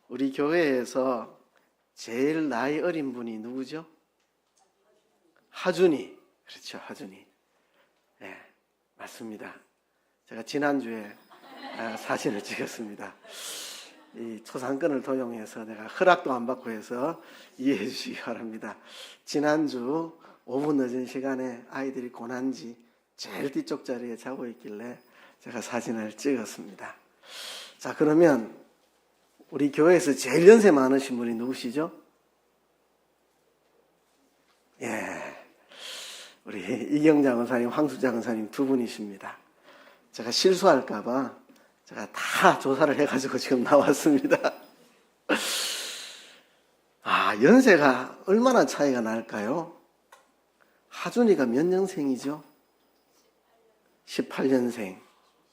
우리 교회에서 제일 나이 어린 분이 누구죠? 하준이. 그렇죠, 하준이. 네, 맞습니다. 제가 지난주에 사진을 찍었습니다. 이 초상권을 도용해서 내가 허락도 안 받고 해서 이해해 주시기 바랍니다. 지난주 5분 늦은 시간에 아이들이 고난지 제일 뒤쪽 자리에 자고 있길래 제가 사진을 찍었습니다. 자, 그러면 우리 교회에서 제일 연세 많으신 분이 누구시죠? 예, 우리 이경장 원사님, 황수장 원사님 두 분이십니다. 제가 실수할까봐 제가 다 조사를 해가지고 지금 나왔습니다. 연세가 얼마나 차이가 날까요? 하준이가 몇 년생이죠? 18년생.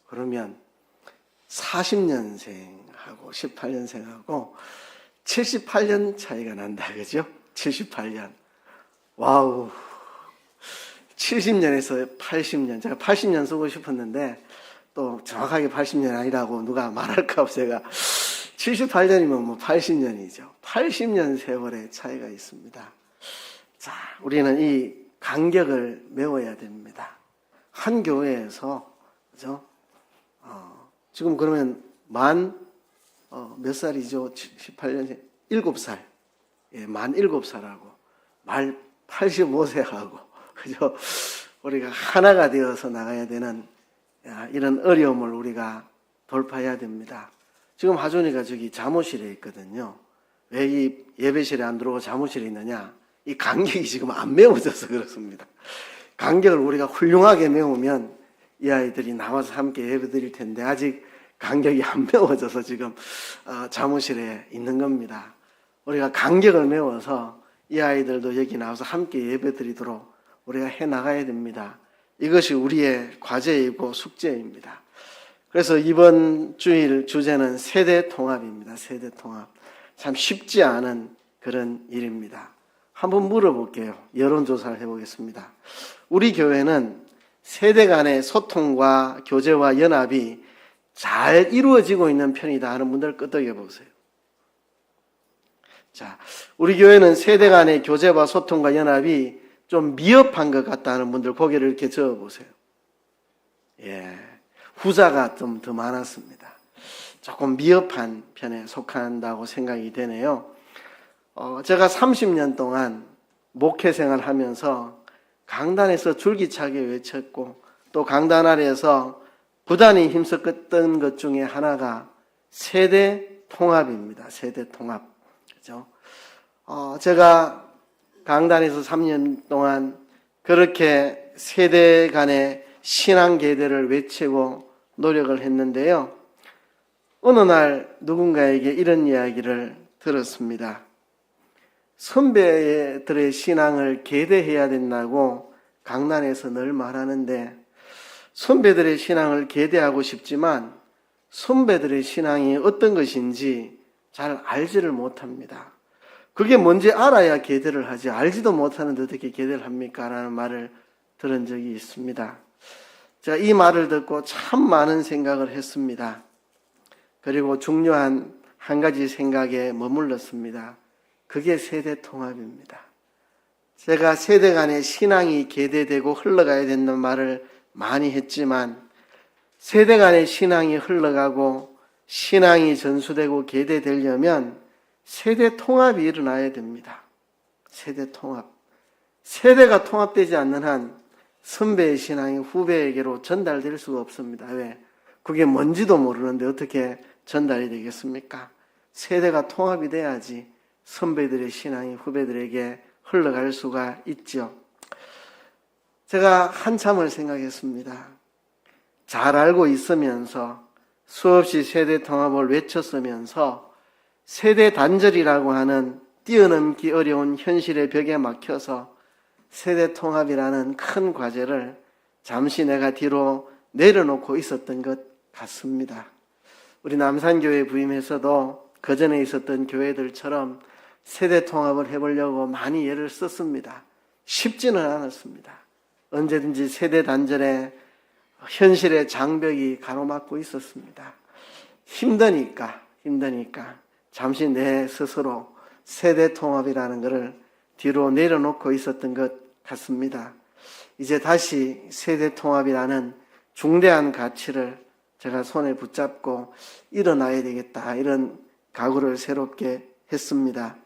그러면 40년생하고 18년생하고 78년 차이가 난다, 그죠? 78년. 와우. 70년에서 80년. 제가 80년 쓰고 싶었는데 또 정확하게 80년 아니라고 누가 말할까 봐 제가 78년이면 뭐 80년이죠. 80년 세월의 차이가 있습니다. 자, 우리는 이 간격을 메워야 됩니다. 한 교회에서, 그죠? 지금 그러면 몇 살이죠? 18년생? 7살. 예, 만 7살하고, 말 85세하고, 그죠? 우리가 하나가 되어서 나가야 되는 이런 어려움을 우리가 돌파해야 됩니다. 지금 하준이가 저기 사무실에 있거든요. 왜 이 예배실에 안 들어오고 사무실에 있느냐? 이 간격이 지금 안 메워져서 그렇습니다. 간격을 우리가 훌륭하게 메우면 이 아이들이 나와서 함께 예배 드릴 텐데 아직 간격이 안 메워져서 지금 사무실에 있는 겁니다. 우리가 간격을 메워서 이 아이들도 여기 나와서 함께 예배 드리도록 우리가 해나가야 됩니다. 이것이 우리의 과제이고 숙제입니다. 그래서 이번 주일 주제는 세대 통합입니다. 세대 통합. 참 쉽지 않은 그런 일입니다. 한번 물어볼게요. 여론조사를 해보겠습니다. 우리 교회는 세대 간의 소통과 교제와 연합이 잘 이루어지고 있는 편이다 하는 분들 끄덕여 보세요. 자, 우리 교회는 세대 간의 교제와 소통과 연합이 좀 미흡한 것 같다는 분들 고개를 이렇게 저어 보세요. 예, 후자가 좀 더 많았습니다. 조금 미흡한 편에 속한다고 생각이 되네요. 제가 30년 동안 목회 생활을 하면서 강단에서 줄기차게 외쳤고 또 강단 아래에서 부단히 힘썼던 것 중에 하나가 세대 통합입니다. 세대 통합. 그죠? 제가 강단에서 3년 동안 그렇게 세대 간의 신앙 계대를 외치고 노력을 했는데요. 어느 날 누군가에게 이런 이야기를 들었습니다. 선배들의 신앙을 계대해야 된다고 강단에서 늘 말하는데 선배들의 신앙을 계대하고 싶지만 선배들의 신앙이 어떤 것인지 잘 알지를 못합니다. 그게 뭔지 알아야 계대를 하지 알지도 못하는데 어떻게 계대를 합니까? 라는 말을 들은 적이 있습니다. 제가 이 말을 듣고 참 많은 생각을 했습니다. 그리고 중요한 한 가지 생각에 머물렀습니다. 그게 세대 통합입니다. 제가 세대 간의 신앙이 계대되고 흘러가야 된다는 말을 많이 했지만 세대 간의 신앙이 흘러가고 신앙이 전수되고 계대되려면 세대 통합이 일어나야 됩니다. 세대 통합. 세대가 통합되지 않는 한 선배의 신앙이 후배에게로 전달될 수가 없습니다. 왜? 그게 뭔지도 모르는데 어떻게 전달이 되겠습니까? 세대가 통합이 돼야지 선배들의 신앙이 후배들에게 흘러갈 수가 있죠. 제가 한참을 생각했습니다. 잘 알고 있으면서 수없이 세대 통합을 외쳤으면서 세대 단절이라고 하는 뛰어넘기 어려운 현실의 벽에 막혀서 세대 통합이라는 큰 과제를 잠시 내가 뒤로 내려놓고 있었던 것 같습니다. 우리 남산교회 부임해서도 그전에 있었던 교회들처럼 세대 통합을 해보려고 많이 애를 썼습니다. 쉽지는 않았습니다. 언제든지 세대 단절에 현실의 장벽이 가로막고 있었습니다. 힘드니까 잠시 내 스스로 세대 통합이라는 것을 뒤로 내려놓고 있었던 것 같습니다. 이제 다시 세대 통합이라는 중대한 가치를 제가 손에 붙잡고 일어나야 되겠다, 이런 각오를 새롭게 했습니다.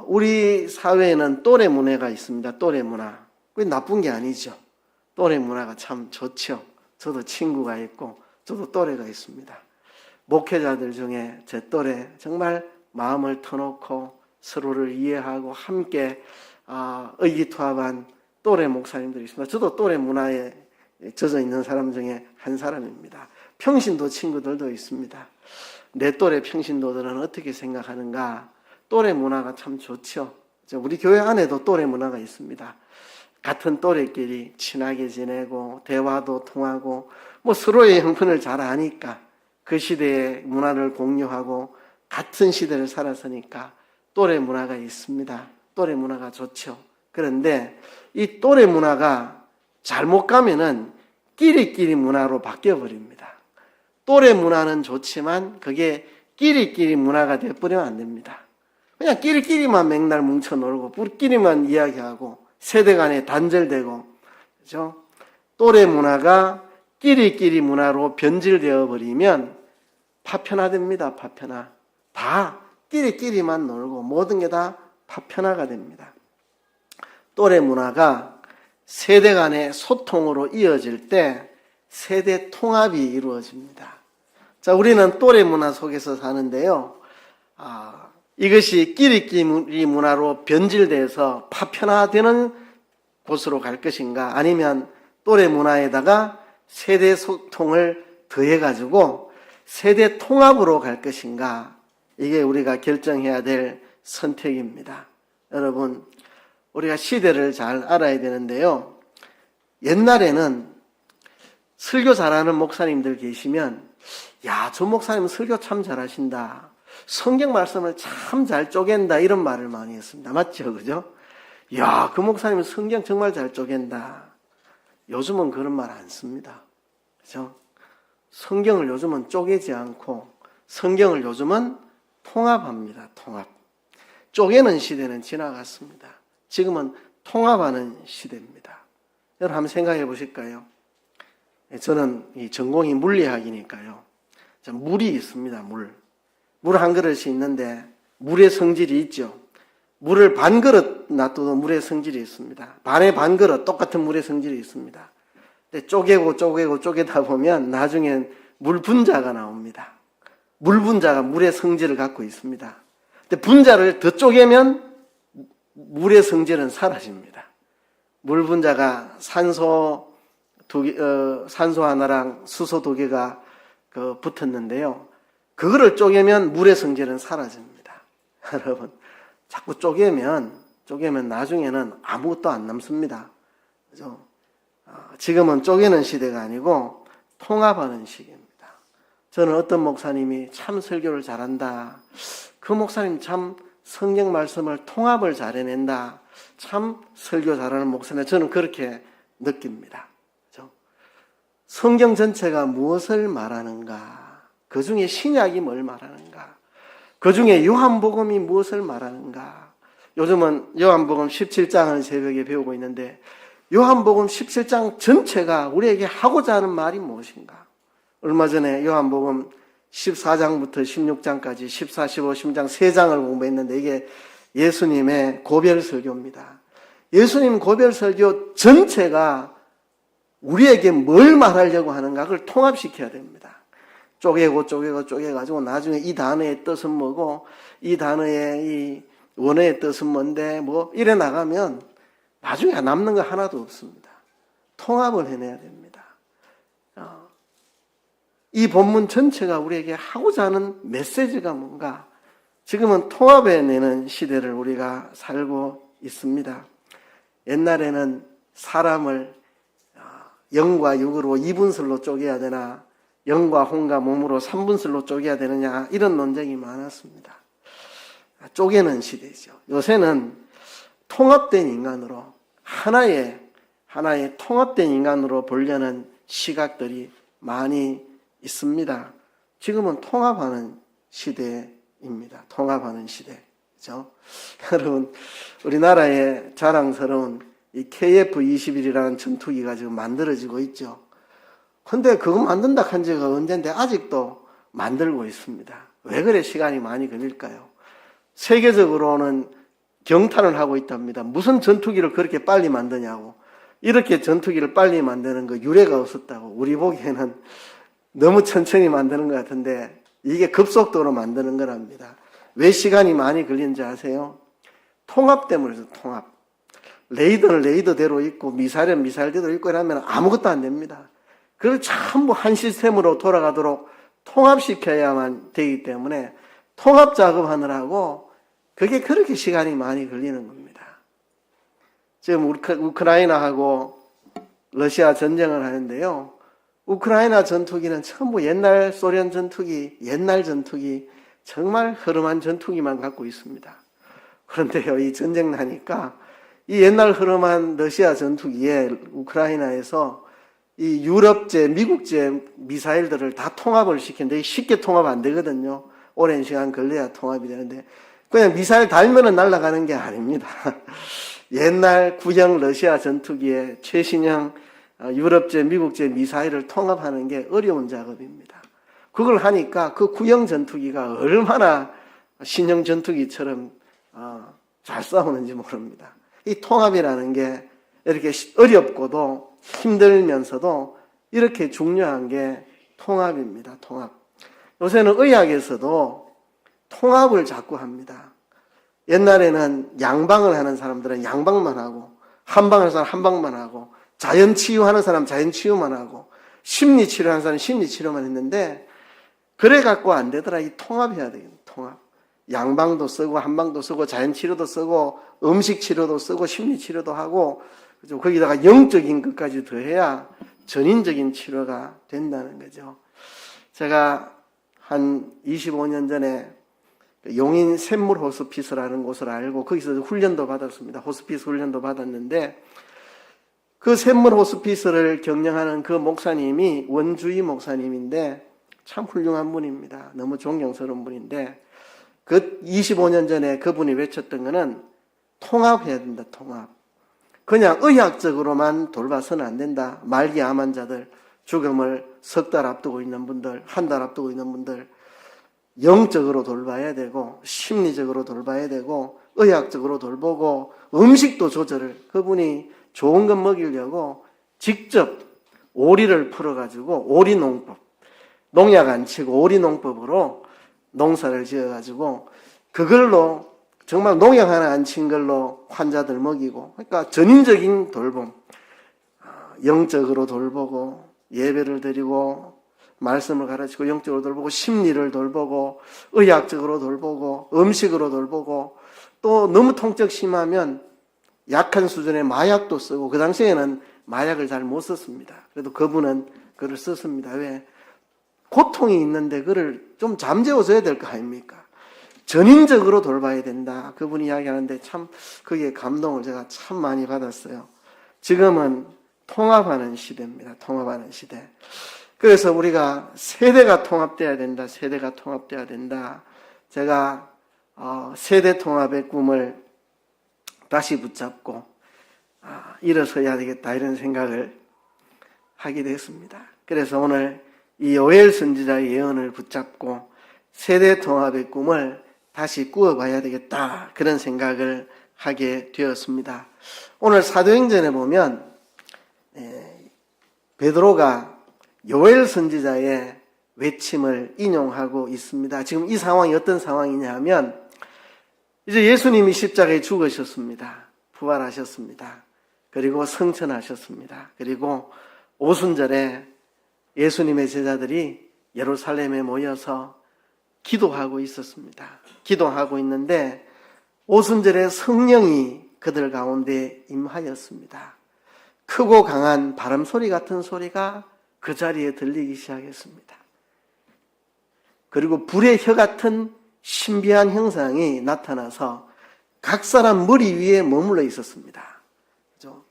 우리 사회에는 또래 문화가 있습니다. 또래 문화. 그게 나쁜 게 아니죠. 또래 문화가 참 좋죠. 저도 친구가 있고 저도 또래가 있습니다. 목회자들 중에 제 또래 정말 마음을 터놓고 서로를 이해하고 함께 의기투합한 또래 목사님들이 있습니다. 저도 또래 문화에 젖어 있는 사람 중에 한 사람입니다. 평신도 친구들도 있습니다. 내 또래 평신도들은 어떻게 생각하는가? 또래 문화가 참 좋죠. 우리 교회 안에도 또래 문화가 있습니다. 같은 또래끼리 친하게 지내고 대화도 통하고 서로의 형편을 잘 아니까 그 시대의 문화를 공유하고 같은 시대를 살았으니까 또래 문화가 있습니다. 또래 문화가 좋죠. 그런데 이 또래 문화가 잘못 가면은 끼리끼리 문화로 바뀌어 버립니다. 또래 문화는 좋지만 그게 끼리끼리 문화가 되어버리면 안 됩니다. 그냥 끼리끼리만 맨날 뭉쳐 놀고 우리끼리만 이야기하고 세대 간에 단절되고, 그죠? 또래 문화가 끼리끼리 문화로 변질되어 버리면 파편화됩니다. 파편화. 다 끼리끼리만 놀고 모든 게 다 파편화가 됩니다. 또래 문화가 세대 간의 소통으로 이어질 때 세대 통합이 이루어집니다. 자, 우리는 또래 문화 속에서 사는데요. 이것이 끼리끼리 문화로 변질돼서 파편화되는 곳으로 갈 것인가, 아니면 또래 문화에다가 세대 소통을 더해가지고 세대 통합으로 갈 것인가, 이게 우리가 결정해야 될 선택입니다. 여러분, 우리가 시대를 잘 알아야 되는데요. 옛날에는 설교 잘하는 목사님들 계시면, 야, 저 목사님 설교 참 잘하신다, 성경 말씀을 참 잘 쪼갠다, 이런 말을 많이 했습니다. 맞죠? 그죠? 야, 그 목사님은 성경 정말 잘 쪼갠다. 요즘은 그런 말 안 씁니다. 그죠? 성경을 요즘은 쪼개지 않고 성경을 요즘은 통합합니다. 통합. 쪼개는 시대는 지나갔습니다. 지금은 통합하는 시대입니다. 여러분 한번 생각해 보실까요? 저는 이 전공이 물리학이니까요. 물이 있습니다. 물 한 그릇이 있는데 물의 성질이 있죠. 물을 반 그릇 놔둬도 물의 성질이 있습니다. 반에 반 그릇 똑같은 물의 성질이 있습니다. 근데 쪼개다 보면 나중엔 물 분자가 나옵니다. 물 분자가 물의 성질을 갖고 있습니다. 근데 분자를 더 쪼개면 물의 성질은 사라집니다. 물 분자가 산소 하나랑 수소 2개가 붙었는데요. 그거를 쪼개면 물의 성질은 사라집니다. 여러분, 자꾸 쪼개면 나중에는 아무것도 안 남습니다. 그죠? 지금은 쪼개는 시대가 아니고 통합하는 시기입니다. 저는 어떤 목사님이 참 설교를 잘한다, 그 목사님 참 성경 말씀을 통합을 잘 해낸다, 참 설교 잘하는 목사님, 저는 그렇게 느낍니다. 그죠? 성경 전체가 무엇을 말하는가, 그 중에 신약이 뭘 말하는가, 그 중에 요한복음이 무엇을 말하는가. 요즘은 요한복음 17장을 새벽에 배우고 있는데 요한복음 17장 전체가 우리에게 하고자 하는 말이 무엇인가. 얼마 전에 요한복음 14장부터 16장까지 14, 15, 16장 3장을 공부했는데 이게 예수님의 고별 설교입니다. 예수님 고별 설교 전체가 우리에게 뭘 말하려고 하는가, 그걸 통합시켜야 됩니다. 쪼개가지고 나중에 이 단어의 뜻은 뭐고 이 단어의 이 원어의 뜻은 뭔데 이래 나가면 나중에 남는 거 하나도 없습니다. 통합을 해내야 됩니다. 이 본문 전체가 우리에게 하고자 하는 메시지가 뭔가, 지금은 통합해내는 시대를 우리가 살고 있습니다. 옛날에는 사람을 영과 육으로 2분설로 쪼개야 되나, 영과 혼과 몸으로 3분설로 쪼개야 되느냐, 이런 논쟁이 많았습니다. 쪼개는 시대죠. 요새는 통합된 인간으로, 하나의 통합된 인간으로 보려는 시각들이 많이 있습니다. 지금은 통합하는 시대입니다. 시대입니다. 통합하는 시대. 그죠? 여러분, 우리나라의 자랑스러운 이 KF-21이라는 전투기가 지금 만들어지고 있죠. 근데 그거 만든다 한 지가 언젠데 아직도 만들고 있습니다. 왜 그래 시간이 많이 걸릴까요? 세계적으로는 경탄을 하고 있답니다. 무슨 전투기를 그렇게 빨리 만드냐고. 이렇게 전투기를 빨리 만드는 거 유례가 없었다고. 우리 보기에는 너무 천천히 만드는 것 같은데 이게 급속도로 만드는 거랍니다. 왜 시간이 많이 걸리는지 아세요? 통합 때문이죠. 통합. 레이더는 레이더대로 있고 미사일은 미사일대로 있고 이러면 아무것도 안 됩니다. 그걸 전부 한 시스템으로 돌아가도록 통합시켜야만 되기 때문에 통합 작업하느라고 그게 그렇게 시간이 많이 걸리는 겁니다. 지금 우크라이나하고 러시아 전쟁을 하는데요. 우크라이나 전투기는 전부 옛날 소련 전투기, 옛날 전투기, 정말 흐름한 전투기만 갖고 있습니다. 그런데요, 이 전쟁 나니까 이 옛날 흐름한 러시아 전투기에 우크라이나에서 이 유럽제, 미국제 미사일들을 다 통합을 시키는데 쉽게 통합 안 되거든요. 오랜 시간 걸려야 통합이 되는데 그냥 미사일 달면은 날아가는 게 아닙니다. 옛날 구형 러시아 전투기에 최신형 유럽제, 미국제 미사일을 통합하는 게 어려운 작업입니다. 그걸 하니까 그 구형 전투기가 얼마나 신형 전투기처럼 잘 싸우는지 모릅니다. 이 통합이라는 게 이렇게 어렵고도 힘들면서도 이렇게 중요한 게 통합입니다. 통합. 요새는 의학에서도 통합을 자꾸 합니다. 옛날에는 양방을 하는 사람들은 양방만 하고 한방을 하는 사람 한방만 하고 자연치유하는 사람 자연치유만 하고 심리치료하는 사람 심리치료만 했는데 그래 갖고 안 되더라. 이 통합해야 되겠네. 통합. 양방도 쓰고 한방도 쓰고 자연치료도 쓰고 음식치료도 쓰고 심리치료도 하고 거기다가 영적인 것까지 더해야 전인적인 치료가 된다는 거죠. 제가 한 25년 전에 용인 샘물 호스피스라는 곳을 알고 거기서 훈련도 받았습니다. 호스피스 훈련도 받았는데 그 샘물 호스피스를 경영하는 그 목사님이 원주희 목사님인데 참 훌륭한 분입니다. 너무 존경스러운 분인데 그 25년 전에 그분이 외쳤던 거는 통합해야 된다. 통합. 그냥 의학적으로만 돌봐서는 안 된다. 말기 암 환자들, 죽음을 석 달 앞두고 있는 분들, 한 달 앞두고 있는 분들 영적으로 돌봐야 되고 심리적으로 돌봐야 되고 의학적으로 돌보고 음식도 조절을 그분이 좋은 것 먹이려고 직접 오리를 풀어가지고 오리농법 농약 안 치고 오리농법으로 농사를 지어가지고 그걸로 정말 농약 하나 안 친 걸로 환자들 먹이고 그러니까 전인적인 돌봄 영적으로 돌보고 예배를 드리고 말씀을 가르치고 영적으로 돌보고 심리를 돌보고 의학적으로 돌보고 음식으로 돌보고 또 너무 통증 심하면 약한 수준의 마약도 쓰고 그 당시에는 마약을 잘 못 썼습니다. 그래도 그분은 그걸 썼습니다. 왜? 고통이 있는데 그를 좀 잠재워줘야 될 거 아닙니까? 전인적으로 돌봐야 된다. 그분이 이야기하는데 참 그게 감동을 제가 참 많이 받았어요. 지금은 통합하는 시대입니다. 통합하는 시대. 그래서 우리가 세대가 통합돼야 된다. 세대가 통합돼야 된다. 제가 세대 통합의 꿈을 다시 붙잡고 일어서야 되겠다 이런 생각을 하게 됐습니다. 그래서 오늘 이 요엘 선지자의 예언을 붙잡고 세대 통합의 꿈을 다시 꾸어봐야 되겠다 그런 생각을 하게 되었습니다. 오늘 사도행전에 보면 베드로가 요엘 선지자의 외침을 인용하고 있습니다. 지금 이 상황이 어떤 상황이냐 하면 이제 예수님이 십자가에 죽으셨습니다. 부활하셨습니다. 그리고 성천하셨습니다. 그리고 오순절에 예수님의 제자들이 예루살렘에 모여서 기도하고 있었습니다. 기도하고 있는데 오순절에 성령이 그들 가운데 임하였습니다. 크고 강한 바람소리 같은 소리가 그 자리에 들리기 시작했습니다. 그리고 불의 혀 같은 신비한 형상이 나타나서 각 사람 머리 위에 머물러 있었습니다. 그죠?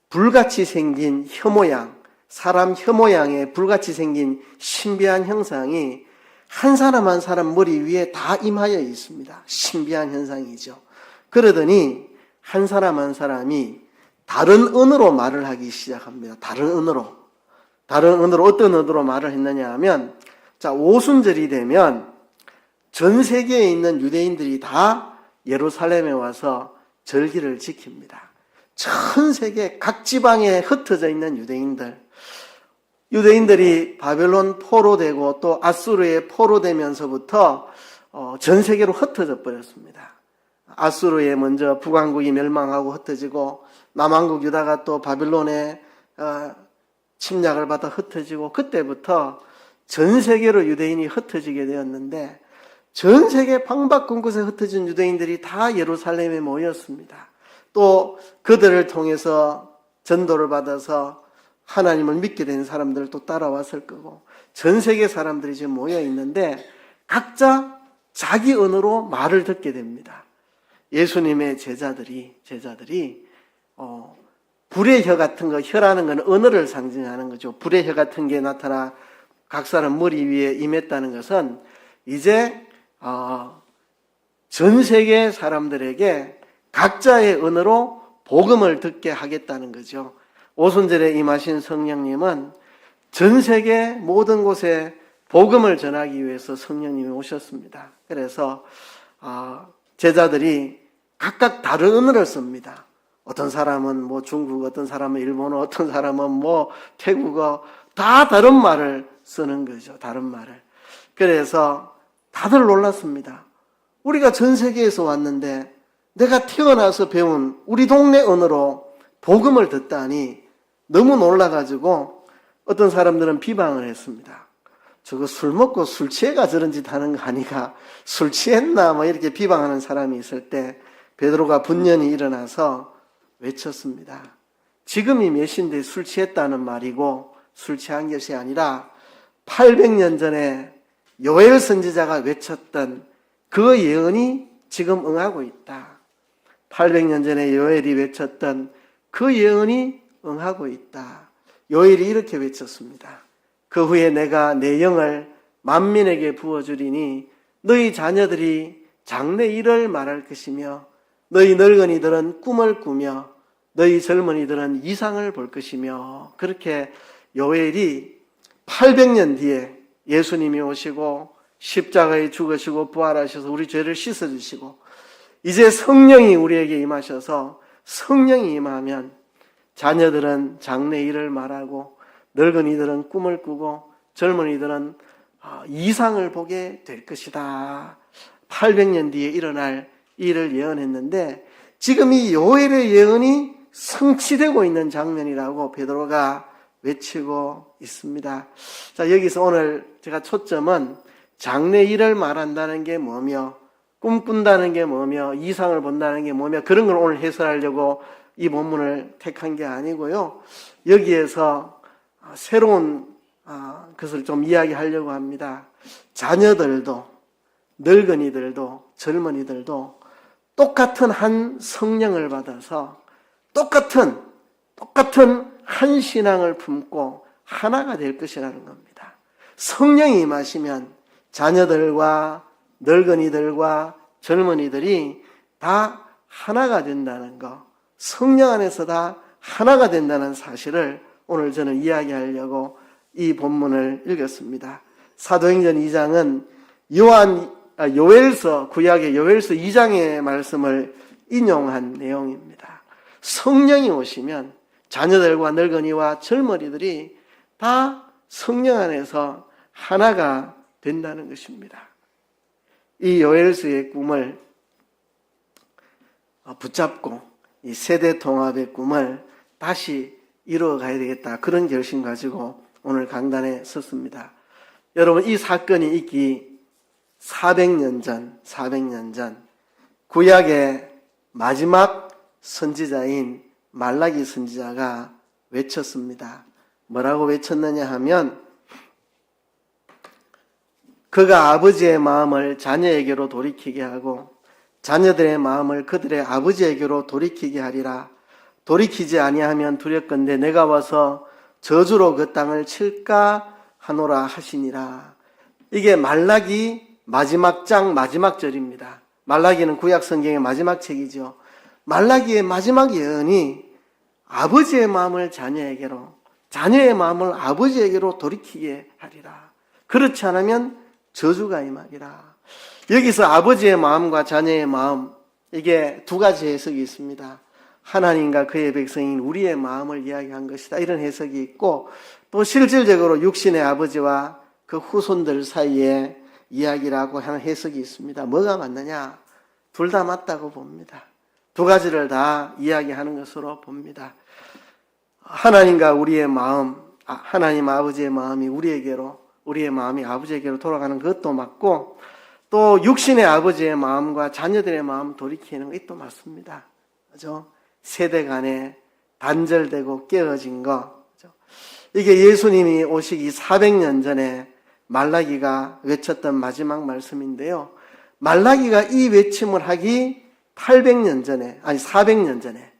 불같이 생긴 혀 모양, 사람 혀 모양의 불같이 생긴 신비한 형상이 한 사람 한 사람 머리 위에 다 임하여 있습니다. 신비한 현상이죠. 그러더니 한 사람 한 사람이 다른 언어로 말을 하기 시작합니다. 다른 언어로 어떤 언어로 말을 했느냐 하면, 자, 오순절이 되면 전 세계에 있는 유대인들이 다 예루살렘에 와서 절기를 지킵니다. 전 세계 각 지방에 흩어져 있는 유대인들이 바벨론 포로되고 또 아수르에 포로되면서부터 전 세계로 흩어져 버렸습니다. 아수르에 먼저 북왕국이 멸망하고 흩어지고, 남왕국 유다가 또 바벨론에 침략을 받아 흩어지고, 그때부터 전 세계로 유대인이 흩어지게 되었는데, 전 세계 방방곳곳에 흩어진 유대인들이 다 예루살렘에 모였습니다. 또 그들을 통해서 전도를 받아서 하나님을 믿게 된 사람들도 따라왔을 거고, 전 세계 사람들이 지금 모여 있는데 각자 자기 언어로 말을 듣게 됩니다. 예수님의 제자들이 불의 혀 같은 거, 혀라는 건 언어를 상징하는 거죠. 불의 혀 같은 게 나타나 각 사람 머리 위에 임했다는 것은 이제 전 세계 사람들에게 각자의 언어로 복음을 듣게 하겠다는 거죠. 오순절에 임하신 성령님은 전 세계 모든 곳에 복음을 전하기 위해서 성령님이 오셨습니다. 그래서 제자들이 각각 다른 언어를 씁니다. 어떤 사람은 뭐 중국어, 어떤 사람은 일본어, 어떤 사람은 뭐 태국어, 다 다른 말을 쓰는 거죠. 다른 말을. 그래서 다들 놀랐습니다. 우리가 전 세계에서 왔는데 내가 태어나서 배운 우리 동네 언어로 복음을 듣다니 너무 놀라가지고 어떤 사람들은 비방을 했습니다. 저거 술 먹고 술 취해가 저런 짓 하는 거 아니가? 술 취했나? 뭐 이렇게 비방하는 사람이 있을 때 베드로가 분연히 일어나서 외쳤습니다. 지금이 몇 시인데 술 취했다는 말이고 술 취한 것이 아니라 800년 전에 요엘 선지자가 외쳤던 그 예언이 지금 응하고 있다. 800년 전에 요엘이 외쳤던 그 예언이 응하고 있다. 요엘이 이렇게 외쳤습니다. 그 후에 내가 내 영을 만민에게 부어주리니 너희 자녀들이 장래 일을 말할 것이며 너희 늙은이들은 꿈을 꾸며 너희 젊은이들은 이상을 볼 것이며, 그렇게 요엘이 800년 뒤에 예수님이 오시고 십자가에 죽으시고 부활하셔서 우리 죄를 씻어주시고 이제 성령이 우리에게 임하셔서, 성령이 임하면 자녀들은 장래 일을 말하고 늙은이들은 꿈을 꾸고 젊은이들은 이상을 보게 될 것이다. 800년 뒤에 일어날 일을 예언했는데 지금 이 요엘의 예언이 성취되고 있는 장면이라고 베드로가 외치고 있습니다. 자, 여기서 오늘 제가 초점은 장래 일을 말한다는 게 뭐며 꿈꾼다는 게 뭐며 이상을 본다는 게 뭐며 그런 걸 오늘 해설하려고 이 본문을 택한 게 아니고요. 여기에서 새로운 것을 좀 이야기하려고 합니다. 자녀들도 늙은이들도 젊은이들도 똑같은 한 성령을 받아서 똑같은 한 신앙을 품고 하나가 될 것이라는 겁니다. 성령이 임하시면 자녀들과 늙은이들과 젊은이들이 다 하나가 된다는 것, 성령 안에서 다 하나가 된다는 사실을 오늘 저는 이야기하려고 이 본문을 읽었습니다. 사도행전 2장은 요엘서, 구약의 요엘서 2장의 말씀을 인용한 내용입니다. 성령이 오시면 자녀들과 늙은이와 젊은이들이 다 성령 안에서 하나가 된다는 것입니다. 이 요엘서의 꿈을 붙잡고 이 세대 통합의 꿈을 다시 이루어 가야 되겠다, 그런 결심 가지고 오늘 강단에 섰습니다. 여러분, 이 사건이 있기 400년 전 구약의 마지막 선지자인 말라기 선지자가 외쳤습니다. 뭐라고 외쳤느냐 하면, 그가 아버지의 마음을 자녀에게로 돌이키게 하고 자녀들의 마음을 그들의 아버지에게로 돌이키게 하리라. 돌이키지 아니하면 두렵건대 내가 와서 저주로 그 땅을 칠까 하노라 하시니라. 이게 말라기 마지막 장 마지막 절입니다. 말라기는 구약 성경의 마지막 책이죠. 말라기의 마지막 예언이 아버지의 마음을 자녀에게로, 자녀의 마음을 아버지에게로 돌이키게 하리라. 그렇지 않으면 저주가 임하리라. 여기서 아버지의 마음과 자녀의 마음, 이게 두 가지 해석이 있습니다. 하나님과 그의 백성인 우리의 마음을 이야기한 것이다, 이런 해석이 있고, 또 실질적으로 육신의 아버지와 그 후손들 사이에 이야기라고 하는 해석이 있습니다. 뭐가 맞느냐? 둘 다 맞다고 봅니다. 두 가지를 다 이야기하는 것으로 봅니다. 하나님과 우리의 마음, 하나님 아버지의 마음이 우리에게로, 우리의 마음이 아버지에게로 돌아가는 것도 맞고, 또 육신의 아버지의 마음과 자녀들의 마음 돌이키는 것도 맞습니다. 그죠? 세대 간에 단절되고 깨어진 거. 그죠? 이게 예수님이 오시기 400년 전에 말라기가 외쳤던 마지막 말씀인데요. 말라기가 이 외침을 하기 800년 전에, 아니 400년 전에,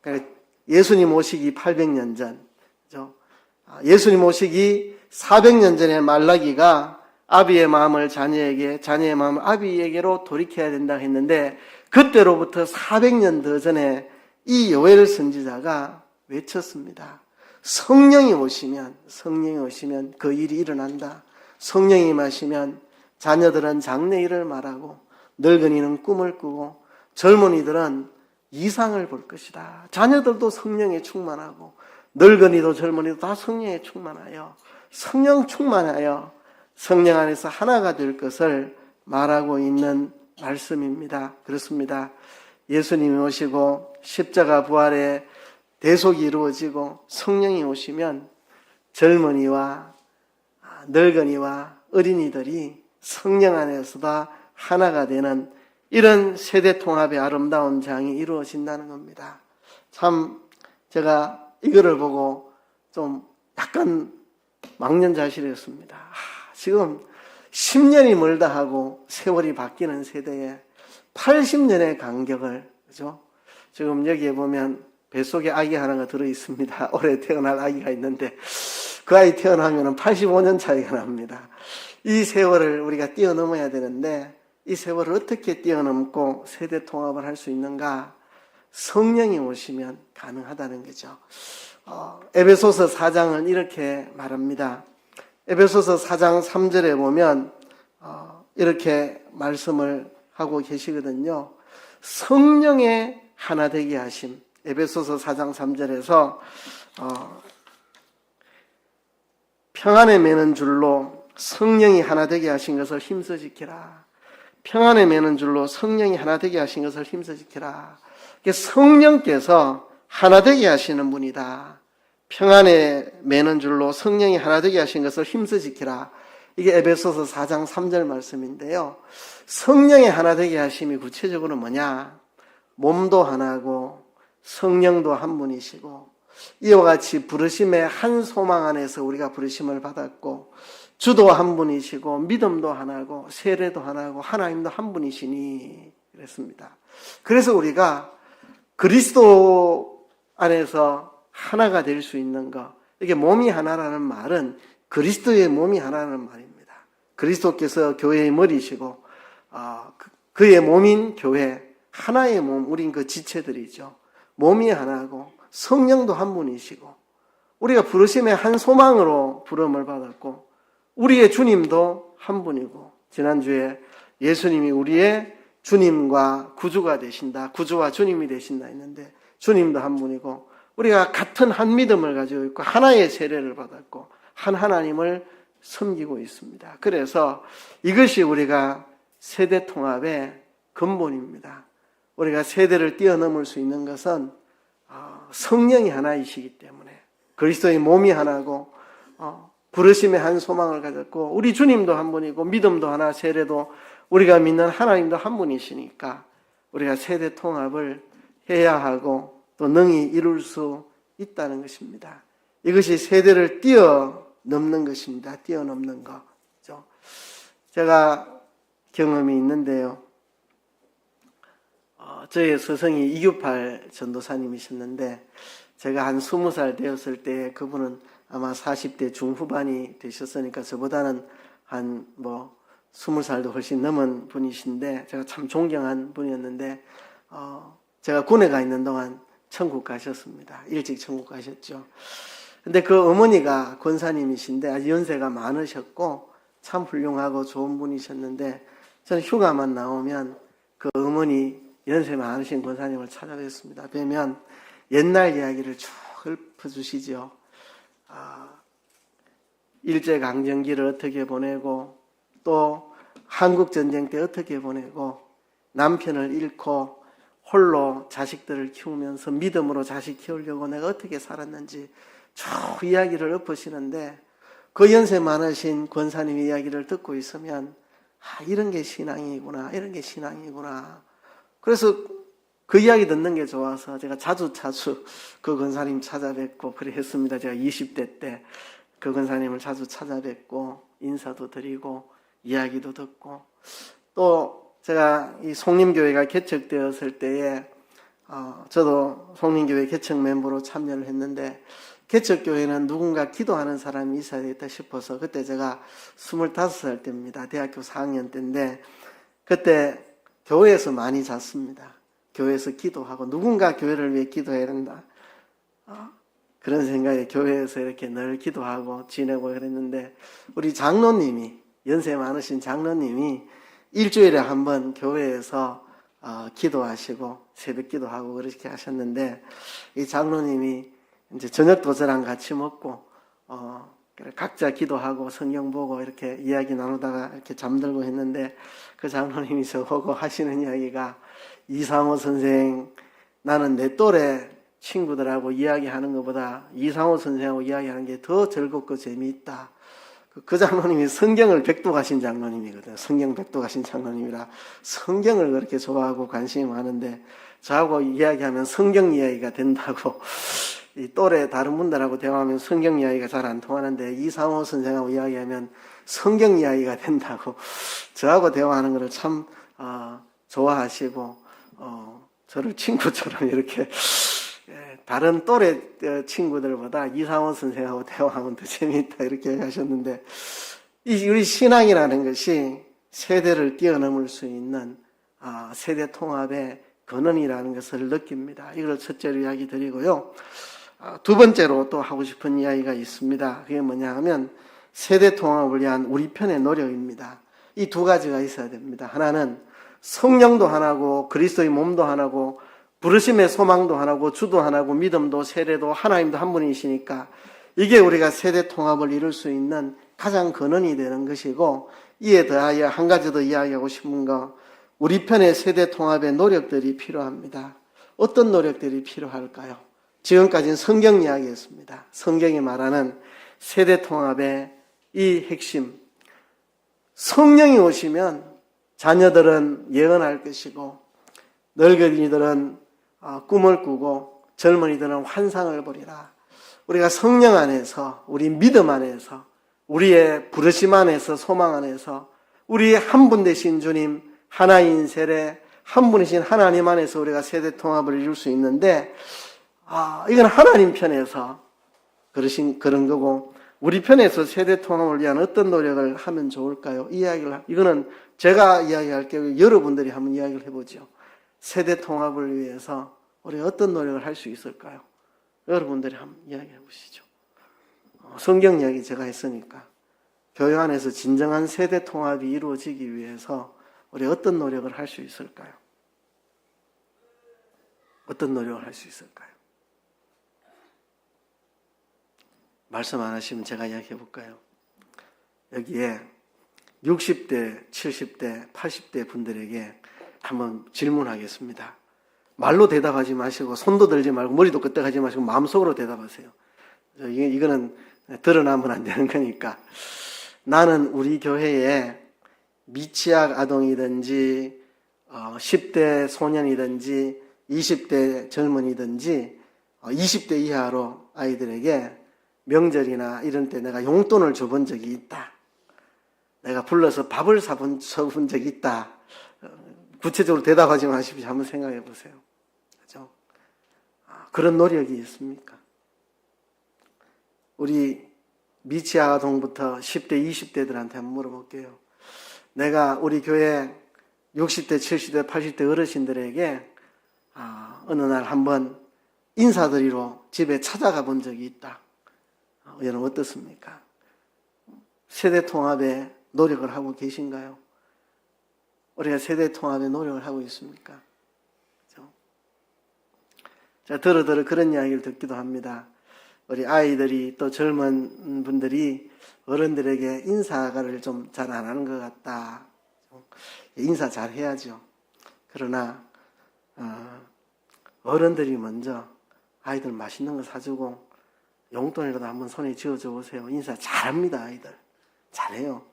그러니까 예수님 오시기 800년 전, 그죠? 예수님 오시기 400년 전에 말라기가 아비의 마음을 자녀에게, 자녀의 마음을 아비에게로 돌이켜야 된다 했는데, 그때로부터 400년 더 전에 이 요엘 선지자가 외쳤습니다. 성령이 오시면 그 일이 일어난다. 성령이 마시면 자녀들은 장래 일을 말하고, 늙은이는 꿈을 꾸고, 젊은이들은 이상을 볼 것이다. 자녀들도 성령에 충만하고, 늙은이도 젊은이도 다 성령에 충만하여, 성령 충만하여 성령 안에서 하나가 될 것을 말하고 있는 말씀입니다. 그렇습니다. 예수님이 오시고 십자가 부활의 대속이 이루어지고 성령이 오시면 젊은이와 늙은이와 어린이들이 성령 안에서 다 하나가 되는 이런 세대 통합의 아름다운 장이 이루어진다는 겁니다. 참 제가 이거를 보고 좀 약간 망연자실했습니다. 지금 10년이 멀다 하고 세월이 바뀌는 세대에 80년의 간격을, 그죠? 지금 여기에 보면 뱃속에 아기 하나가 들어있습니다. 올해 태어날 아기가 있는데 그 아이 태어나면 85년 차이가 납니다. 이 세월을 우리가 뛰어넘어야 되는데 이 세월을 어떻게 뛰어넘고 세대 통합을 할 수 있는가? 성령이 오시면 가능하다는 거죠. 에베소서 4장은 이렇게 말합니다. 에베소서 4장 3절에 보면 이렇게 말씀을 하고 계시거든요. 성령의 하나 되게 하심. 에베소서 4장 3절에서 평안에 매는 줄로 성령이 하나 되게 하신 것을 힘써 지키라. 평안에 매는 줄로 성령이 하나 되게 하신 것을 힘써 지키라. 성령께서 하나 되게 하시는 분이다. 평안에 매는 줄로 성령이 하나 되게 하신 것을 힘써 지키라. 이게 에베소서 4장 3절 말씀인데요. 성령의 하나 되게 하심이 구체적으로 뭐냐? 몸도 하나고 성령도 한 분이시고, 이와 같이 부르심의 한 소망 안에서 우리가 부르심을 받았고, 주도 한 분이시고 믿음도 하나고 세례도 하나고 하나님도 한 분이시니 그랬습니다. 그래서 우리가 그리스도 안에서 하나가 될 수 있는 것, 이게 몸이 하나라는 말은 그리스도의 몸이 하나라는 말입니다. 그리스도께서 교회의 머리시고 그의 몸인 교회, 하나의 몸, 우린 그 지체들이죠. 몸이 하나고 성령도 한 분이시고 우리가 부르심의 한 소망으로 부름을 받았고 우리의 주님도 한 분이고, 지난주에 예수님이 우리의 주님과 구주가 되신다, 구주와 주님이 되신다 했는데 주님도 한 분이고 우리가 같은 한 믿음을 가지고 있고 하나의 세례를 받았고 한 하나님을 섬기고 있습니다. 그래서 이것이 우리가 세대 통합의 근본입니다. 우리가 세대를 뛰어넘을 수 있는 것은 성령이 하나이시기 때문에, 그리스도의 몸이 하나고 부르심의 한 소망을 가졌고 우리 주님도 한 분이고 믿음도 하나, 세례도 우리가 믿는 하나님도 한 분이시니까 우리가 세대 통합을 해야 하고 또 능히 이룰 수 있다는 것입니다. 이것이 세대를 뛰어넘는 것입니다. 뛰어넘는 거죠. 제가 경험이 있는데요. 저의 스승이 이규팔 전도사님이셨는데 제가 한 20살 되었을 때 그분은 아마 40대 중후반이 되셨으니까 저보다는 한 20살도 훨씬 넘은 분이신데 제가 참 존경한 분이었는데 제가 군에 가 있는 동안 천국 가셨습니다. 일찍 천국 가셨죠. 근데 그 어머니가 권사님이신데 아주 연세가 많으셨고 참 훌륭하고 좋은 분이셨는데 저는 휴가만 나오면 그 어머니 연세 많으신 권사님을 찾아뵙습니다. 뵈면 옛날 이야기를 쭉 읊어주시죠. 일제강점기를 어떻게 보내고 또 한국전쟁 때 어떻게 보내고 남편을 잃고 홀로 자식들을 키우면서 믿음으로 자식 키우려고 내가 어떻게 살았는지 쭉 이야기를 읊으시는데 그 연세 많으신 권사님의 이야기를 듣고 있으면 이런 게 신앙이구나, 이런 게 신앙이구나. 그래서 그 이야기 듣는 게 좋아서 제가 자주 그 권사님 찾아뵙고 그래 했습니다. 제가 20대 때 그 권사님을 자주 찾아뵙고 인사도 드리고 이야기도 듣고 또 제가 이 송림교회가 개척되었을 때에 저도 송림교회 개척 멤버로 참여를 했는데 개척교회는 누군가 기도하는 사람이 있어야 되겠다 싶어서 그때 제가 25살 때입니다. 대학교 4학년 때인데 그때 교회에서 많이 잤습니다. 교회에서 기도하고 누군가 교회를 위해 기도해야 된다. 그런 생각에 교회에서 이렇게 늘 기도하고 지내고 그랬는데 우리 장로님이 연세 많으신 장로님이 일주일에 한 번 교회에서 기도하시고 새벽 기도하고 그렇게 하셨는데 이 장로님이 이제 저녁도 저랑 같이 먹고 각자 기도하고 성경 보고 이렇게 이야기 나누다가 이렇게 잠들고 했는데 그 장로님이 저보고 하시는 이야기가 이상호 선생 나는 내 또래 친구들하고 이야기하는 것보다 이상호 선생하고 이야기하는 게 더 즐겁고 재미있다. 그 장로님이 성경을 백독하신 장로님이거든요. 성경 백독하신 장로님이라 성경을 그렇게 좋아하고 관심이 많은데 저하고 이야기하면 성경 이야기가 된다고 이 또래 다른 분들하고 대화하면 성경 이야기가 잘 안 통하는데 이상호 선생하고 이야기하면 성경 이야기가 된다고 저하고 대화하는 것을 참 좋아하시고 저를 친구처럼 이렇게 다른 또래 친구들보다 이상호 선생하고 대화하면 더 재미있다 이렇게 하셨는데 우리 신앙이라는 것이 세대를 뛰어넘을 수 있는 세대 통합의 근원이라는 것을 느낍니다. 이걸 첫째로 이야기 드리고요. 두 번째로 또 하고 싶은 이야기가 있습니다. 그게 뭐냐 하면 세대 통합을 위한 우리 편의 노력입니다. 이 두 가지가 있어야 됩니다. 하나는 성령도 하나고 그리스도의 몸도 하나고 부르심의 소망도 하나고 주도 하나고 믿음도 세례도 하나님도 한 분이시니까 이게 우리가 세대 통합을 이룰 수 있는 가장 근원이 되는 것이고 이에 더하여 한 가지 더 이야기하고 싶은 거 우리 편의 세대 통합의 노력들이 필요합니다. 어떤 노력들이 필요할까요? 지금까지는 성경 이야기였습니다. 성경이 말하는 세대 통합의 이 핵심 성령이 오시면 자녀들은 예언할 것이고 늙은이들은 꿈을 꾸고 젊은이들은 환상을 보리라. 우리가 성령 안에서 우리 믿음 안에서 우리의 부르심 안에서 소망 안에서 우리의 한 분 되신 주님 하나인 세례 한 분이신 하나님 안에서 우리가 세대 통합을 이룰 수 있는데 이건 하나님 편에서 그런 거고 우리 편에서 세대 통합을 위한 어떤 노력을 하면 좋을까요? 이거는 제가 이야기할게요. 여러분들이 한번 이야기를 해보죠. 세대 통합을 위해서 우리가 어떤 노력을 할 수 있을까요? 여러분들이 한번 이야기해 보시죠. 성경 이야기 제가 했으니까 교회 안에서 진정한 세대 통합이 이루어지기 위해서 우리 어떤 노력을 할 수 있을까요? 어떤 노력을 할 수 있을까요? 말씀 안 하시면 제가 이야기해 볼까요? 여기에 60대, 70대, 80대 분들에게 한번 질문하겠습니다. 말로 대답하지 마시고 손도 들지 말고 머리도 끄떡하지 마시고 마음속으로 대답하세요. 이거는 드러나면 안 되는 거니까. 나는 우리 교회에 미취학 아동이든지 10대 소년이든지 20대 젊은이든지 20대 이하로 아이들에게 명절이나 이런 때 내가 용돈을 줘본 적이 있다. 내가 불러서 밥을 사본 적이 있다. 구체적으로 대답하지 마십시오. 한번 생각해 보세요. 그죠? 그런 노력이 있습니까? 우리 미취아동부터 10대, 20대들한테 한번 물어볼게요. 내가 우리 교회 60대, 70대, 80대 어르신들에게 어느 날 한번 인사드리러 집에 찾아가 본 적이 있다. 여러분 어떻습니까? 세대 통합에 노력을 하고 계신가요? 우리가 세대 통합에 노력을 하고 있습니까? 그렇죠? 자, 더러 그런 이야기를 듣기도 합니다. 우리 아이들이 또 젊은 분들이 어른들에게 인사를 좀 잘 안 하는 것 같다. 인사 잘 해야죠. 그러나 어른들이 먼저 아이들 맛있는 거 사주고 용돈이라도 한번 손에 쥐어줘 보세요. 인사 잘합니다. 아이들 잘해요.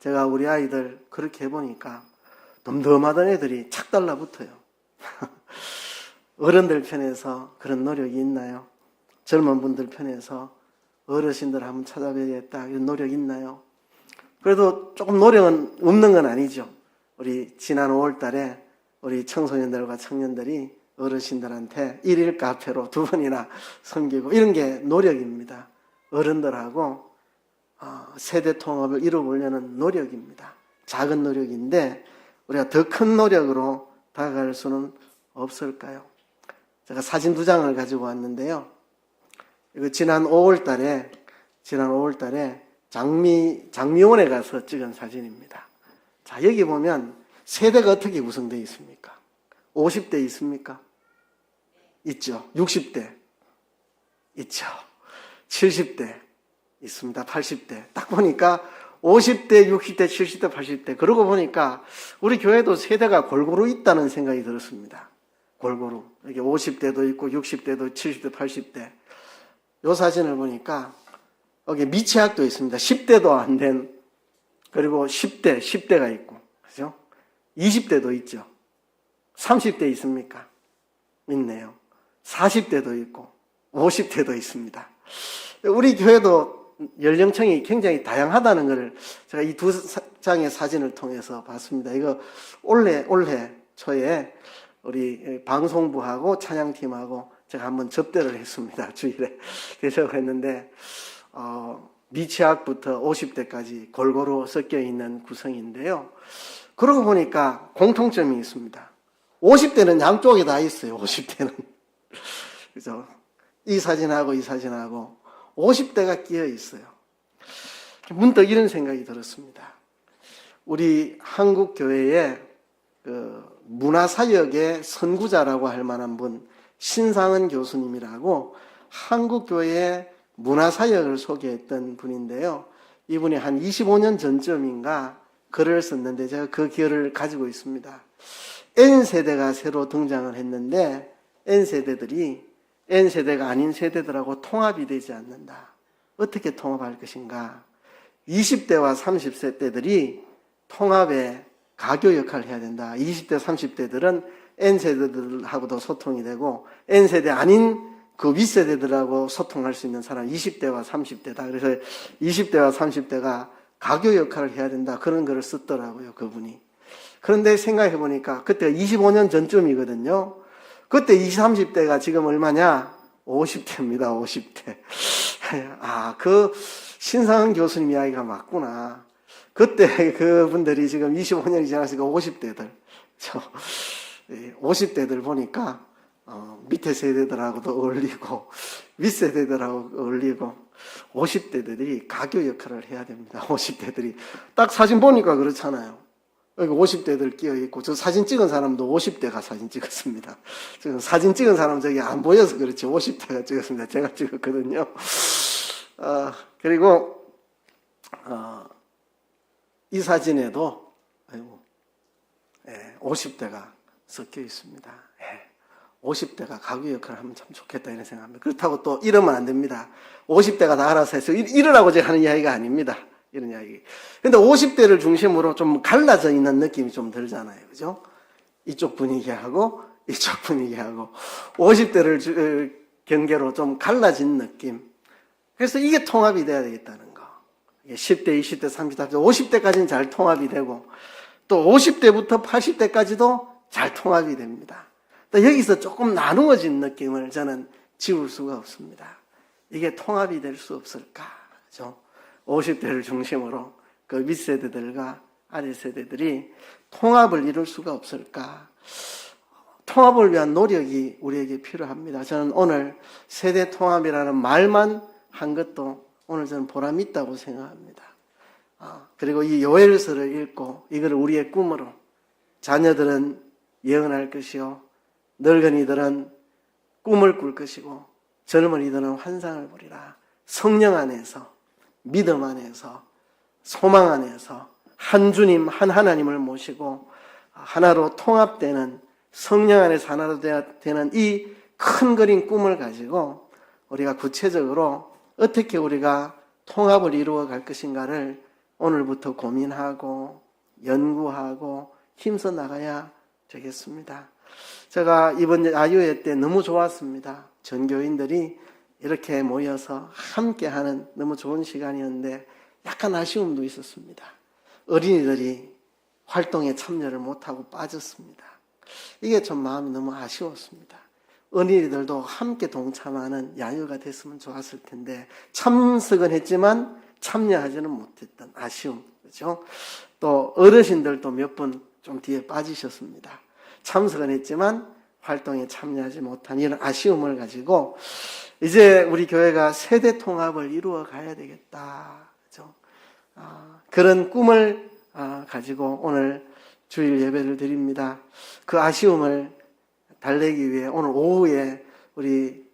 제가 우리 아이들 그렇게 해보니까 덤덤하던 애들이 착 달라붙어요. 어른들 편에서 그런 노력이 있나요? 젊은 분들 편에서 어르신들 한번 찾아뵈야겠다 이런 노력이 있나요? 그래도 조금 노력은 없는 건 아니죠. 우리 지난 5월 달에 우리 청소년들과 청년들이 어르신들한테 1일 카페로 2번이나 섬기고 이런 게 노력입니다. 어른들하고 세대 통합을 이루어보려는 노력입니다. 작은 노력인데 우리가 더 큰 노력으로 다가갈 수는 없을까요? 제가 사진 2장을 가지고 왔는데요. 이거 지난 5월 달에 장미원에 가서 찍은 사진입니다. 자, 여기 보면 세대가 어떻게 구성되어 있습니까? 50대 있습니까? 있죠. 60대 있죠. 70대 있습니다. 80대. 딱 보니까 50대, 60대, 70대, 80대. 그러고 보니까 우리 교회도 세대가 골고루 있다는 생각이 들었습니다. 골고루. 이게 50대도 있고 60대도 70대, 80대. 이 사진을 보니까 여기 미취학도 있습니다. 10대도 안 된, 그리고 10대가 있고, 그죠? 20대도 있죠. 30대 있습니까? 있네요. 40대도 있고, 50대도 있습니다. 우리 교회도 연령층이 굉장히 다양하다는 것을 제가 이 2장의 사진을 통해서 봤습니다. 이거 올해 초에 우리 방송부하고 찬양팀하고 제가 한번 접대를 했습니다. 주일에. 그래서 했는데, 미취학부터 50대까지 골고루 섞여 있는 구성인데요. 그러고 보니까 공통점이 있습니다. 50대는 양쪽에 다 있어요. 50대는. 그죠? 이 사진하고 50대가 끼어 있어요. 문득 이런 생각이 들었습니다. 우리 한국 교회의 문화사역의 선구자라고 할 만한 분, 신상은 교수님이라고 한국 교회의 문화사역을 소개했던 분인데요. 이분이 한 25년 전쯤인가 글을 썼는데 제가 그 글을 가지고 있습니다. N세대가 새로 등장을 했는데 N세대들이 N세대가 아닌 세대들하고 통합이 되지 않는다. 어떻게 통합할 것인가? 20대와 30세 때들이 통합의 가교 역할을 해야 된다. 20대, 30대들은 N세대들하고도 소통이 되고 N세대 아닌 그 윗세대들하고 소통할 수 있는 사람 20대와 30대다. 그래서 20대와 30대가 가교 역할을 해야 된다. 그런 글을 썼더라고요. 그분이. 그런데 생각해 보니까 그때가 25년 전쯤이거든요. 그때 20, 30대가 지금 얼마냐? 50대입니다. 50대. 그 신상은 교수님 이야기가 맞구나. 그때 그분들이 지금 25년이 지났으니까 50대들. 50대들 보니까 밑에 세대들하고도 어울리고 윗세대들하고 어울리고 50대들이 가교 역할을 해야 됩니다. 50대들이 딱 사진 보니까 그렇잖아요. 여기 50대들 끼어 있고 저 사진 찍은 사람도 50대가 사진 찍었습니다. 지금 사진 찍은 사람 저기 안 보여서 그렇지 50대가 찍었습니다. 제가 찍었거든요. 그리고 이 사진에도 50대가 섞여 있습니다. 50대가 가구 역할을 하면 참 좋겠다 이런 생각합니다. 그렇다고 또 이러면 안 됩니다. 50대가 다 알아서 해서 이러라고 제가 하는 이야기가 아닙니다. 이런 이야기. 근데 50대를 중심으로 좀 갈라져 있는 느낌이 좀 들잖아요. 그죠? 이쪽 분위기하고 이쪽 분위기하고 50대를 경계로 좀 갈라진 느낌. 그래서 이게 통합이 돼야 되겠다는 거. 10대, 20대, 30대, 50대까지는 잘 통합이 되고 또 50대부터 80대까지도 잘 통합이 됩니다. 또 여기서 조금 나누어진 느낌을 저는 지울 수가 없습니다. 이게 통합이 될 수 없을까? 그죠? 50대를 중심으로 그 윗세대들과 아랫세대들이 통합을 이룰 수가 없을까? 통합을 위한 노력이 우리에게 필요합니다. 저는 오늘 세대 통합이라는 말만 한 것도 오늘 저는 보람 있다고 생각합니다. 그리고 이 요엘서를 읽고 이걸 우리의 꿈으로 자녀들은 예언할 것이요 늙은이들은 꿈을 꿀 것이고 젊은이들은 환상을 보리라. 성령 안에서 믿음 안에서 소망 안에서 한 주님 한 하나님을 모시고 하나로 통합되는 성령 안에서 하나로 되는 이 큰 그림 꿈을 가지고 우리가 구체적으로 어떻게 우리가 통합을 이루어 갈 것인가를 오늘부터 고민하고 연구하고 힘써 나가야 되겠습니다. 제가 이번 아유회 때 너무 좋았습니다. 전교인들이 이렇게 모여서 함께하는 너무 좋은 시간이었는데 약간 아쉬움도 있었습니다. 어린이들이 활동에 참여를 못하고 빠졌습니다. 이게 좀 마음이 너무 아쉬웠습니다. 어린이들도 함께 동참하는 야유가 됐으면 좋았을 텐데 참석은 했지만 참여하지는 못했던 아쉬움, 그렇죠? 또 어르신들도 몇 분 좀 뒤에 빠지셨습니다. 참석은 했지만 활동에 참여하지 못한 이런 아쉬움을 가지고 이제 우리 교회가 세대 통합을 이루어 가야 되겠다, 그렇죠? 그런 꿈을 가지고 오늘 주일 예배를 드립니다. 그 아쉬움을 달래기 위해 오늘 오후에 우리